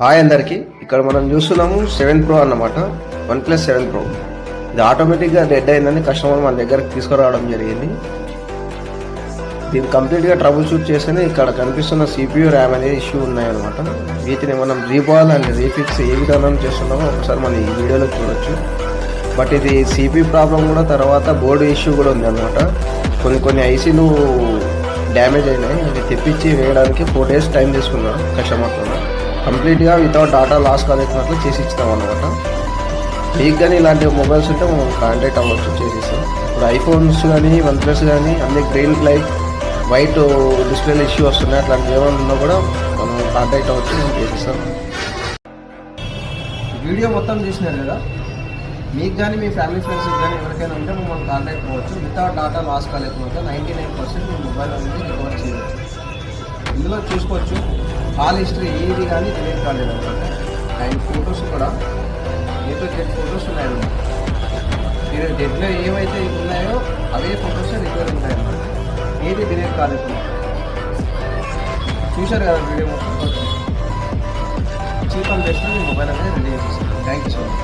Hi అందరికి. ఇక్కడ మనం చూస్తున్నాము 7 Pro అన్నమాట. OnePlus 7 Pro. ఇది ఆటోమేటిక్గా డెడ్ అయిందని కస్టమర్ మన దగ్గరకు తీసుకురావడం జరిగింది. దీన్ని కంప్లీట్గా ట్రబుల్ షూట్ చేస్తేనే ఇక్కడ కనిపిస్తున్న CPU ర్యామ్ అనేది ఇష్యూ ఉన్నాయన్నమాట. వీటిని మనం రీబాల్ అండ్ రీఫిక్స్ ఏ విధానం చేస్తున్నామో ఒకసారి మనం ఈ వీడియోలో చూడొచ్చు. బట్ ఇది CPU ప్రాబ్లం కూడా, తర్వాత బోర్డు ఇష్యూ కూడా ఉంది అన్నమాట. కొన్ని ఐసీలు డ్యామేజ్ అయినాయి. అవి తెప్పించి వేయడానికి 4 days టైం తీసుకున్నాను కస్టమర్తో. కంప్లీట్గా వితౌట్ డాటా లాస్ కాలేసినట్లు చేసి ఇస్తాం అనమాట. మీకు కానీ ఇలాంటి మొబైల్స్ ఉంటే మనం కాంటాక్ట్ అవ్వచ్చు, చేసిస్తాం. ఇప్పుడు ఐఫోన్స్ కానీ OnePlus కానీ అన్ని గ్రీన్ లైట్ వైట్ డిస్ప్లేలో ఇష్యూ వస్తున్నాయి. అట్లాంటివి ఏమైనా ఉన్నా కూడా మనం కాంటాక్ట్ అవ్వచ్చు, మనం చేసిస్తాం. వీడియో మొత్తం చూసినారు కదా, మీకు కానీ మీ ఫ్యామిలీ ఫ్రెండ్స్కి కానీ ఎవరికైనా ఉంటే మనం కాంటాక్ట్ అవ్వచ్చు. వితౌట్ డాటా లాస్ కాలేకపోతే 99% మీ మొబైల్ అనేది రికవర్ చేయవచ్చు. ఇందులో చూసుకోవచ్చు కాల్ హిస్టరీ ఏది కానీ డిలీట్ కాలేదు అనమాట. అండ్ ఫొటోస్ కూడా డెడ్ ఫొటోస్ ఉన్నాయన్నమాట. మీరు డెడ్లో ఏవైతే ఉన్నాయో అవే ఫొటోస్ రికవర్ ఉంటాయన్నమాట. ఏది డిలీట్ కాలేదు. చూశారు కదా వీడియో మొత్తం. Cheap and best me mobile అనేది రెడీ చేస్తాను. Thank you so much.